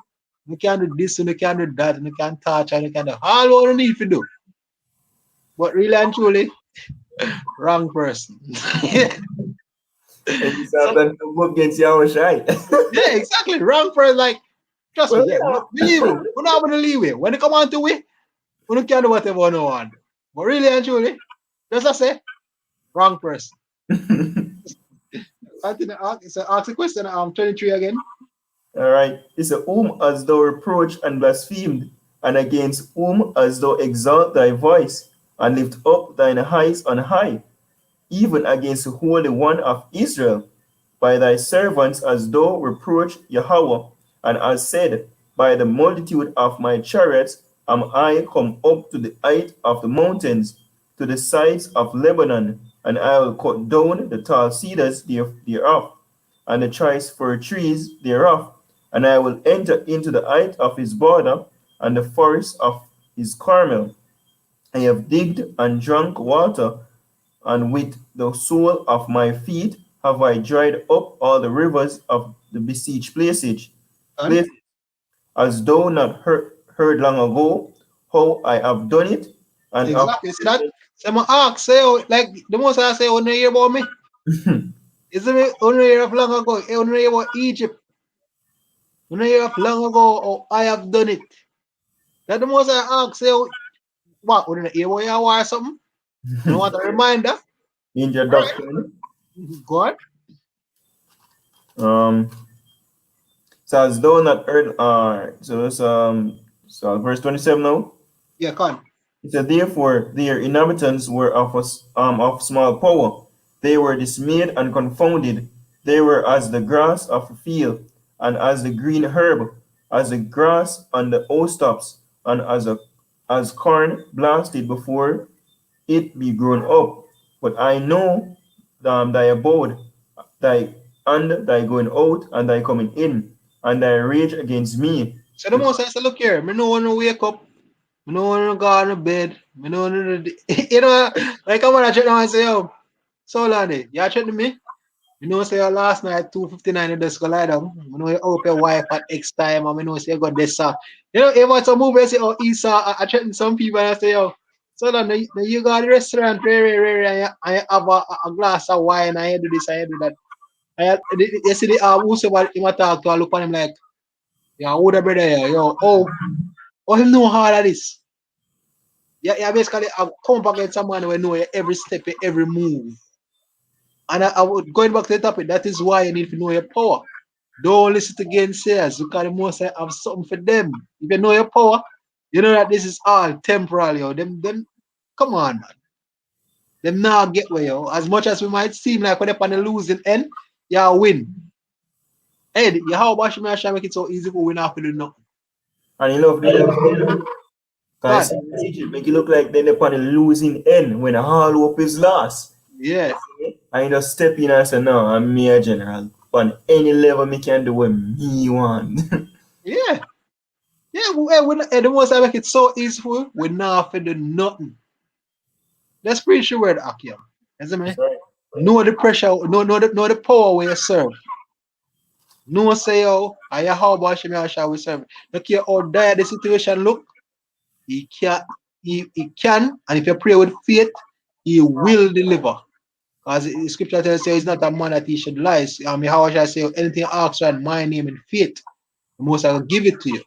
We can do this and we can do that and we can touch and we can do all we need to do. But really and truly, wrong person. and you So Satan to go against Yahweh Shai. yeah, exactly. Wrong person. Like, trust me, Well, yeah, believe it. We're not gonna leave it. When it come on to we don't can do whatever we want. But really and truly, just I say, wrong person. Continue ask, so ask the question, 23 again. all right. It says, Whom as thou reproached and blasphemed, and against whom as thou exalt thy voice, and lift up thine eyes on high, even against the Holy One of Israel, by thy servants as thou reproach Yahweh, and as said, By the multitude of my chariots am I come up to the height of the mountains, to the sides of Lebanon, and I will cut down the tall cedars thereof, and the choice fir trees thereof, and I will enter into the height of his border, and the forest of his Carmel. I have digged and drunk water, and with the sole of my feet have I dried up all the rivers of the besieged places. And Place, as though not heard long ago how I have done it, and of exactly. See that? So I'm ask, say, oh, like the most I say, when you hear about me, isn't it only hear of long ago? Only hear about Egypt. When you hear of long ago, oh, I have done it. That the most I ask, say, oh, what? When you hear about Yahweh or something? You want a reminder? in your All right, doctrine. go on. Um, so as though not heard. So it's so verse 27 now. Yeah, come. It said, Therefore their inhabitants were of small power. They were dismayed and confounded. They were as the grass of the field, and as the green herb, as the grass on the housetops, and as corn blasted before it be grown up. But I know thy abode, thy and thy going out, and thy coming in, and thy rage against me. So the most I say, look here, me no want to wake up. Me no want to go on the bed. Me no want to, you know, like I'm gonna check now and say, yo, so Lanny, you chatting me? You know, say last night 2:59 you just go lie down. You know, you open your wife at X time, and you know, say you got this. You know, even some movie, I say, oh, Esau, I chatting some people, and I say, yo, so then you go to the restaurant, and you have a glass of wine, and you do this, and you do that. And you see the whosoever him a talk to, I look on him like, yeah, who the brother here, yo, oh, him know all of this. Yeah, yeah, basically, I come back against someone who know every step, every move. And I would going back to the topic, that is why you need to know your power. Don't listen to gainsayers because the most I have something for them. If you know your power, you know that this is all temporal, yo. Them, come on, man. Them now get where yo. As much as we might seem like when they're on the losing end, you win. Hey, you how about you make it so easy for win after do nothing. And you love doing that. Because God, Egypt make it look like they're upon the losing end when all hope is lost. yeah, I just step in and say, no, I'm me a general. On any level me can do what me want. yeah, yeah. The most I make it so easy for you, we now have to do nothing. Let's preach the word, Akia. Isn't it? Right. Know the pressure, know the power where you serve. No say, oh, I how about me shall we serve. Look here how dire the situation look. He can, he can, and if you pray with faith, he will deliver. As the scripture tells you, he's not a man that he should lie. How shall I say anything ask in my name in faith? The Most High will give it to you.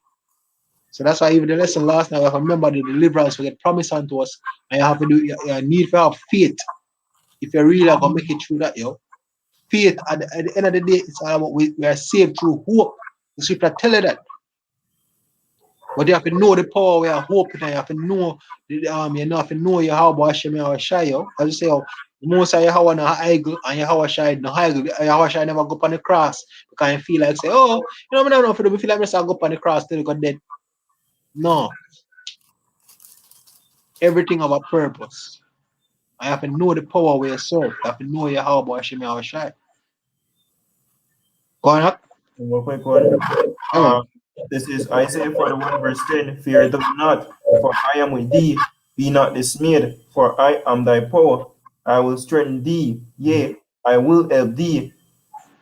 So that's why even the lesson last night, we have to remember the deliverance will get promised unto us, and you have to do you need to have faith if you really are gonna make it through that, yo. Faith at the end of the day, it's all about we are saved through hope. The scripture tell you that. But you have to know the power we are hoping, and you have to know you have to know your how about Hashem or Shai, yo. As you say, yo, the most of Yahweh no idol and Yahweh Shai no idol. Yahweh Shai never go up on the cross because you feel like say, oh, I don't know if you feel like I go up on the cross till you got dead. No, everything have a purpose. I have to know the power we serve. I have to know your how about Hashem or Shai. Go on up. One more quick one. Oh, Uh, this is Isaiah 41, verse 10. Fear thou not, for I am with thee. Be not dismayed, for I am thy power. I will strengthen thee. Yea, I will help thee.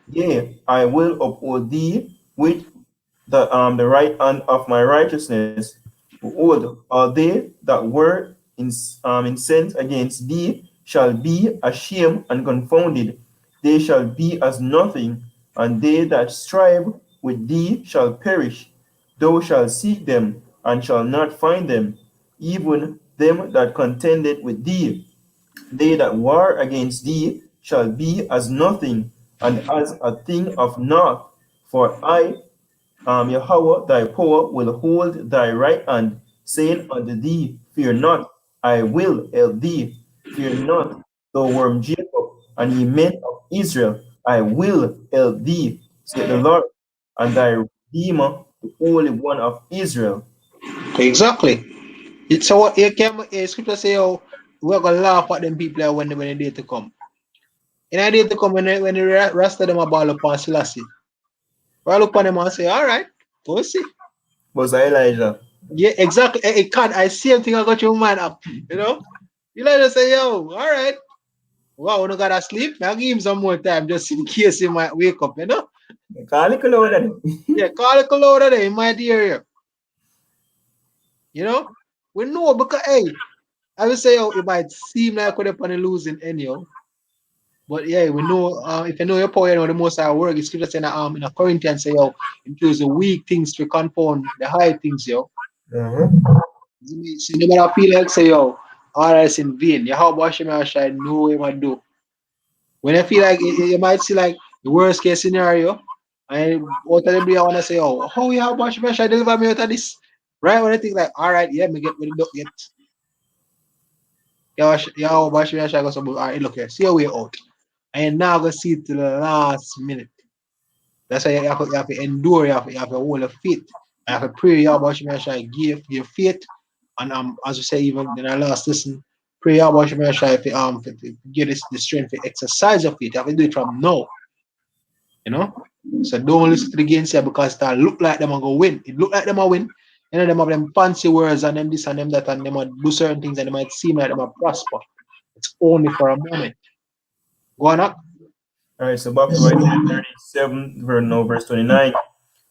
Yea, I will uphold thee with the right hand of my righteousness. Behold, all they that were incensed against thee shall be ashamed and confounded. They shall be as nothing, and they that strive with thee shall perish. Thou shalt seek them, and shall not find them, even them that contended with thee. They that war against thee shall be as nothing, and as a thing of naught. For I, Yahweh thy power, will hold thy right hand, saying unto thee, Fear not, I will help thee. Fear not, thou worm Jacob, and ye men of Israel, I will help thee, said the Lord, and thy Redeemer, the Holy One of Israel. exactly. It's so what you can scripture say, oh, we're gonna laugh at them people when they day to come. And I day to come when the rest of them are ball upon Selassie. Well, I look upon them and say, all right, go see. Was Elijah. Yeah, exactly. It can't. I see everything I got your mind up. You know? You let us say, yo, all right. Wow, we don't gotta sleep. I'll give him some more time just in case he might wake up, you know? Call it loaded. Yeah, call it louder there, he might hear you. You know? We know because hey, I will say oh, it might seem like we're on a losing end, yo. But yeah, we know if you know your power, you know the most I work. It's scripture saying in a Corinthians say, yo, includes the weak things to confound the high things, yo. Uh-huh. So no matter feel like say, yo, all that's in vain. You how much you shine, know what you might do. When I feel like you might see like the worst case scenario, and out of the blue, I wanna say, oh, how you how much you shine deliver me out of this? Right? When I think like, all right, yeah, me get me the get. Yeah, how much you shine go some all right, look here, see your way out. And now go see it to the last minute. That's why you have to endure, you have to hold the faith. You have to pray, Yahweh Shemaya Shai, give faith. And as we say, even in our last lesson, pray Yahweh Shemaya Shai to get this the strength to exercise your faith. You have to do it from now. You know? So don't listen to the gainsayer because it look like them are gonna win. It look like them are win. You know, them have them fancy words and them this and them that and them might do certain things and they might seem like them are prosper. It's only for a moment. Go on up. All right, so back to Isaiah 37, verse 29.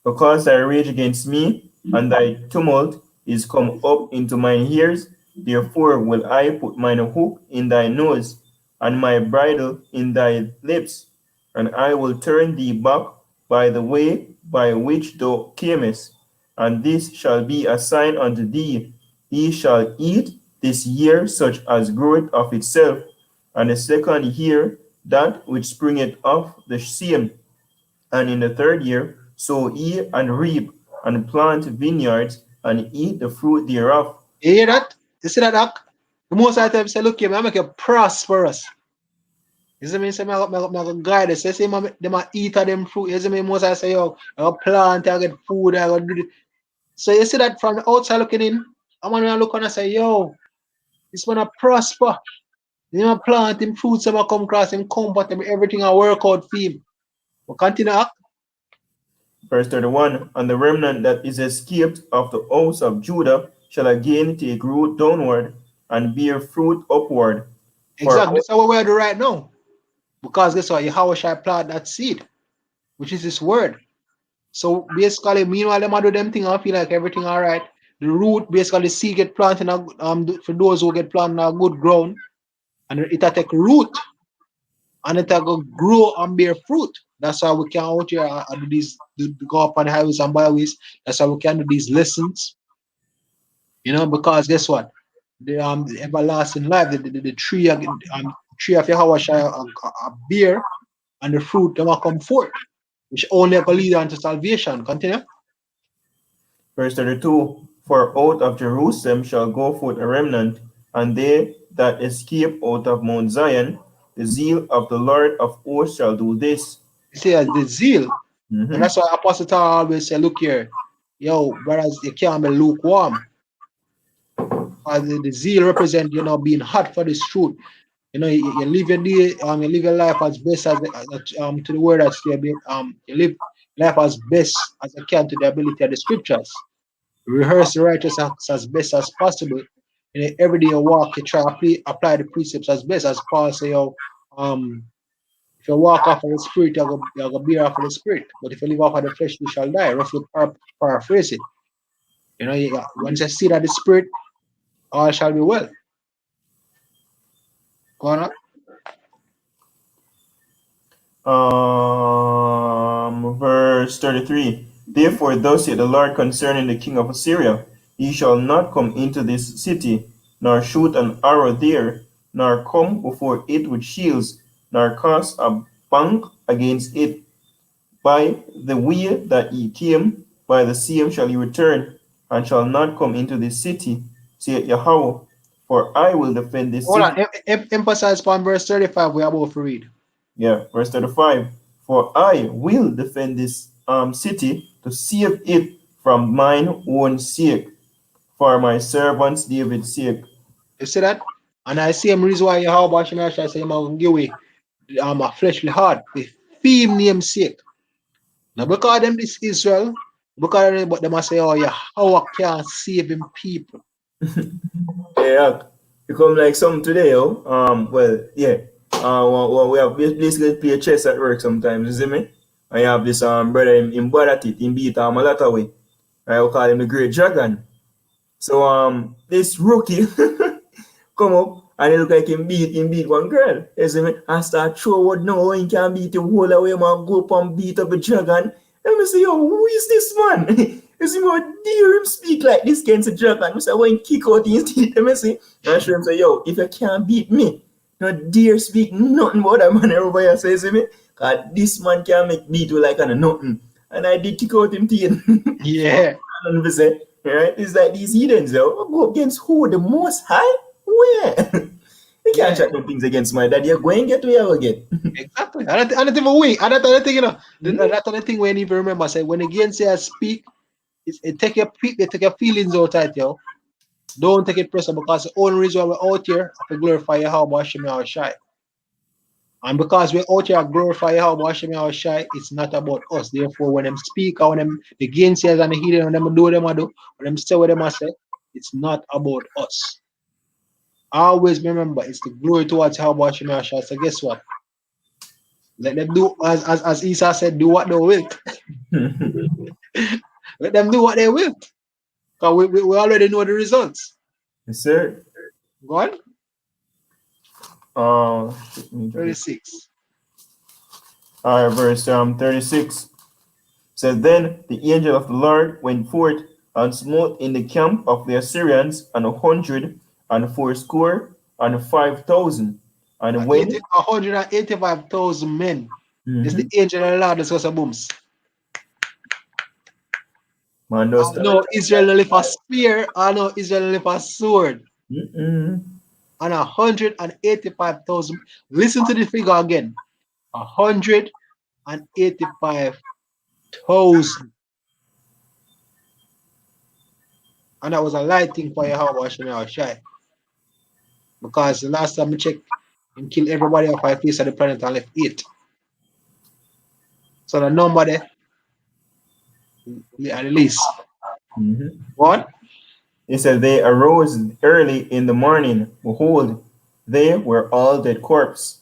Because thy rage against me and thy tumult is come up into mine ears, therefore will I put mine hook in thy nose and my bridle in thy lips, and I will turn thee back by the way by which thou camest, and this shall be a sign unto thee. He shall eat this year such as groweth of itself, and the second year that which springeth of the same, and in the third year sow ye and reap, and plant vineyards, and eat the fruit thereof. You hear that? You see that, Doc? The most of the time say, look here, I make you prosperous. You see me say, I go guide us. You see, them a eat of them fruit. You see me, most I say, yo, I go plant, I get food, I go do this. So you see that from the outside looking in, I'm gonna look and I say, yo, this one a prosper. You know, plant him fruits, some come across him, comfort him, everything I work out for him. But continue, Doc. Verse 31. And the remnant that is escaped of the house of Judah shall again take root downward and bear fruit upward. For Exactly. This is what we're doing right now. Because guess what? Yahweh shall plant that seed, which is his word. So basically, meanwhile, them do them thing, I feel like everything all right. The root, basically, the seed get planted for those who get planted in a good ground, and it take root, and it go grow and bear fruit. That's why we can out here and do these go up on the highways and byways. That's why we can do these lessons. Because guess what? The everlasting life, the tree tree of Yahweh shall a beer and the fruit them will come forth, which only can lead unto salvation. Continue. Verse 32, for out of Jerusalem shall go forth a remnant, and they that escape out of Mount Zion, the zeal of the Lord of hosts shall do this. It says the zeal. And Mhm. that's why Apostle Paul always say, look here, yo, brothers, you can't be lukewarm. The zeal represent, being hot for this truth. You live your day, you live your life as best to the word that's there. You live life as best as you can to the ability of the scriptures. Rehearse the righteous acts as best as possible. In every day you walk, you try to apply the precepts as best as Paul say, if you walk off of the spirit, you're gonna bear off of the spirit. But if you live off of the flesh, you shall die. Roughly paraphrase it. Once you see that the spirit, all shall be well. Go on. Verse 33, therefore thus saith the Lord concerning the king of Assyria, he shall not come into this city, nor shoot an arrow there, nor come before it with shields, nor cast a bank against it. By the way that ye came, by the same shall ye return, and shall not come into this city, saith Yahweh, for I will defend this Hold city. on. Emphasize upon verse 35 we are about to read. Yeah, verse 35. For I will defend this city to save it from mine own sake, for my servants David's sake. You see that? And I see him reason why Yahweh Shemashah say him going give away a fleshly heart for fame name's sake. Now because them this Israel, but them must say, oh yeah, how can save him people? Yeah, you come like some today, oh. Well, yeah. We have basically play chess at work sometimes, you see me? I have this brother in bad at it, in beat a lot of way. I will call him the Great Dragon. So this rookie come up and it look like him beat one girl. You see me? And start throw what no he can beat the whole away man go up and beat up a dragon. And me say, yo, who is this man? You see me, how dare him speak like this against a dragon? I say, when kick out his teeth, I say, and show him say, yo, if you can't beat me, no dare speak nothing about that man over here. Say, see me? Cause this man can make beat you like a nothing. And I did kick out him teeth. Yeah. 100%. Right? It's like these heathens, yo. Go against who? The most high? Where? You can't Yeah. chat no things against my dad. You're going to get where you get. Exactly. And that even we. And that other thing, Mhm. that other thing when you even remember, say when again say I speak, it take your it take your feelings out of it, yo. Don't take it personal because the only reason why we're out here is to glorify Yahweh Hashem Yahushai. And because we're out here to glorify Yahweh Hashem Yahushai, it's not about us. Therefore, when them speak or when them the gainsayers and the heathen, when them do what them do, when them say what them say, it's not about us. Always remember, it's the glory towards Yahweh Hashem Yahushai. So guess what? Let them do as Esau said, do what they will. Let them do what they will. Because we already know the results. Yes, sir. Go on. Uh, 36. all right, verse 36 says, then the angel of the Lord went forth and smote in the camp of the Assyrians 185,000. And when 185,000 men. It's the Mhm. angel of the Lord that's a booms. Man I does that. know Israel only for spear, I know Israel only for sword. Mm-mm. And 185,000. Listen to the figure again. 185,000. And that was a light thing for Yahweh Hashem Shai. Because the last time we checked, he killed everybody off the face of the planet and left 8. So the number there, at least. Mhm. What? It said, they arose early in the morning. Behold, they were all dead corpse.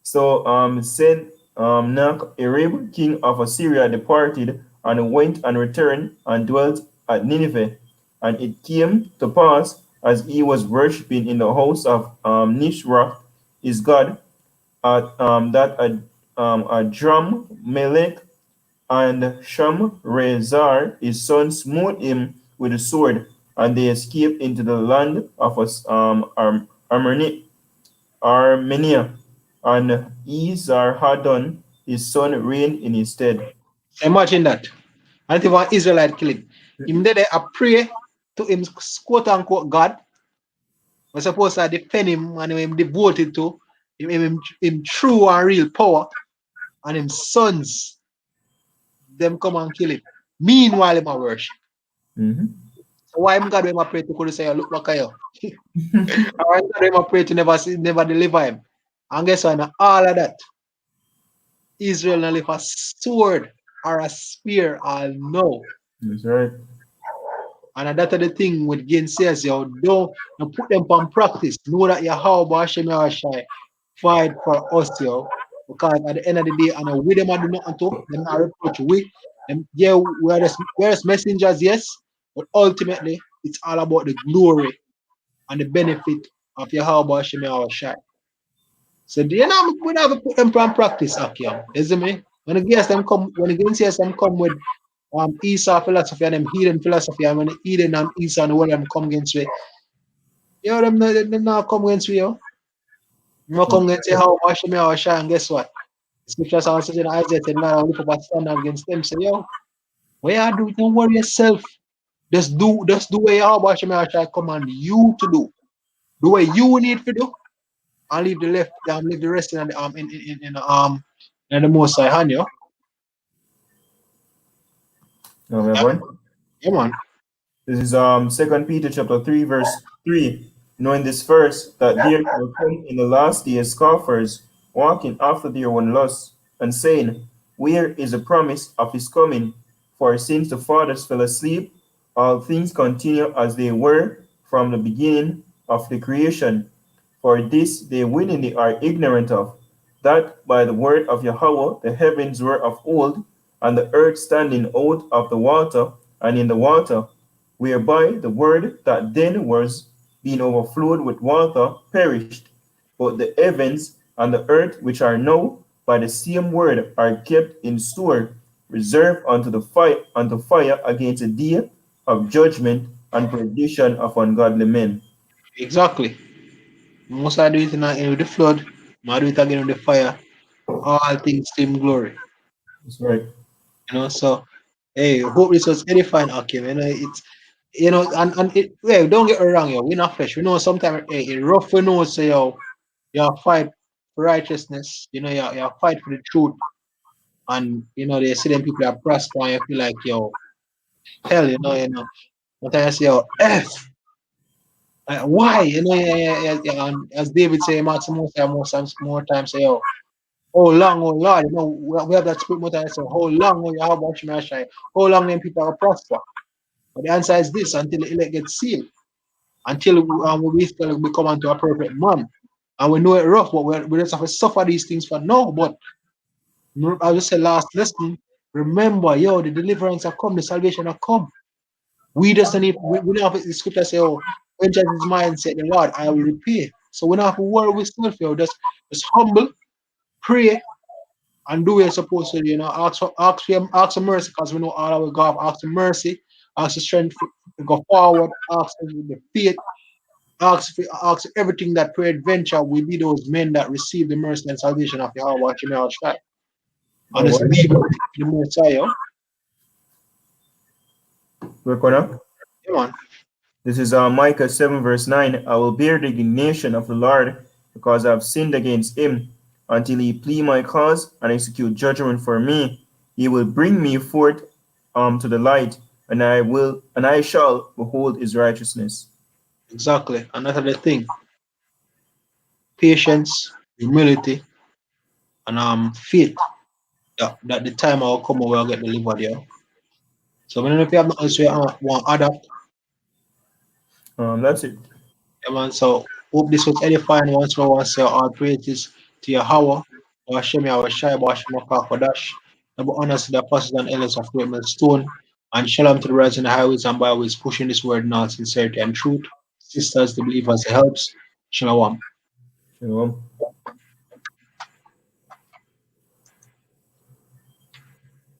So Sennacherib, king of Assyria, departed and went and returned and dwelt at Nineveh. And it came to pass, as he was worshipping in the house of Nishroch, his god, that Drum Melech and Shamrezar his son smote him with a sword, and they escaped into the land of Armenia, and Esarhaddon his son reigned in his stead. So imagine that. And if an Israelite kill him, him there I pray to him quote unquote God. We're supposed to defend him and him devoted to him true and real power and him sons them come and kill him. Meanwhile him a worship. Mhm. So why him God him a pray to could say look back at you? Or God him a pray to never deliver him. And guess what? Now, all of that, Israel not live a sword or a spear or no. That's right. And that's the thing with gainsayers, you don't put them on practice. Know that you how Hashem Yahushai fight for us, yo. Because at the end of the day, and we them I do nothing to, them not reproach we. Them, yeah, we're just messengers, yes, but ultimately it's all about the glory and the benefit of Yahweh Hashem Yahushai. So you know we have to put them on practice, Akim. You see me? When the gainsayers them come with Esau philosophy and them heathen philosophy, and when the Eden and Esau and the world them come against me, yo, them not come against me, yo. Them not come against how wash me or shy, and guess what? The scriptures are saying Isaiah said, Lord, I'll lift up a standard against them. Say, yo, what you do, don't worry yourself. Just do what you wash me or shy command you to do. Do what you need to do, and leave the rest in the in the most high hand, yo. Now we have Yeah, one. yeah, man. This is 2 Peter chapter 3, verse 3. Knowing this first, that there will come in the last days scoffers, walking after their own lusts, and saying, where is the promise of his coming? For since the fathers fell asleep, all things continue as they were from the beginning of the creation. For this they willingly are ignorant of, that by the word of Yahweh the heavens were of old, and the earth standing out of the water and in the water, whereby the word that then was, being overflowed with water, perished. But the heavens and the earth, which are now by the same word, are kept in store, reserved unto fire against the day of judgment and perdition of ungodly men. Exactly. Most I do it with the flood, I do it again with the fire. All things to him glory. That's right. So hey, hope this was edifying, Akim. It's and it yeah, don't get me wrong, yo. We're not flesh. We know sometimes hey, it rough we know so you fight for righteousness, you fight for the truth. And they see them people are prosper and you feel like hell, sometimes I say F why? And as David say, more times say, how long, oh Lord, we have that spirit more times say, how long, oh Yahweh Shema Shai, how long then people are prosper? But the answer is this until the elect gets sealed, until we still become unto a perfect man. And we know it rough, but we just have to suffer these things for now. But I just say last lesson, remember, the deliverance have come, the salvation have come. We just need, we don't have the scripture say, oh, when his mind said, the Lord, I will repay. So we don't have to worry with self, just humble, pray, and do what you're supposed to, ask for mercy, because we know all our God, ask for mercy, ask for strength to go forward, ask for the faith, ask for everything that peradventure will be those men that receive the mercy and salvation of Yahweh Shemel Shai. And All just right. leave it to the Messiah. We're gonna. Yeah, man. This is Micah 7, verse 9. I will bear the indignation of the Lord because I have sinned against him until he plead my cause and execute judgment for me. He will bring me forth to the light, and I shall behold his righteousness. Exactly. Another thing, patience, humility, and faith. Yeah, that the time will come where I'll get delivered, yeah. So when if you have not else you want to adapt, That's it. yeah, man. So hope this was edifying once more once our praises to Yahweh, or Hashem Yahweh Shai, or Hashem Kodash. Double honors to the apostles and elders of Great Stone, and shalom to the rise in the highways and byways, pushing this word in all sincerity and truth. Sisters, the believers, the helps. Shalom. Shalom.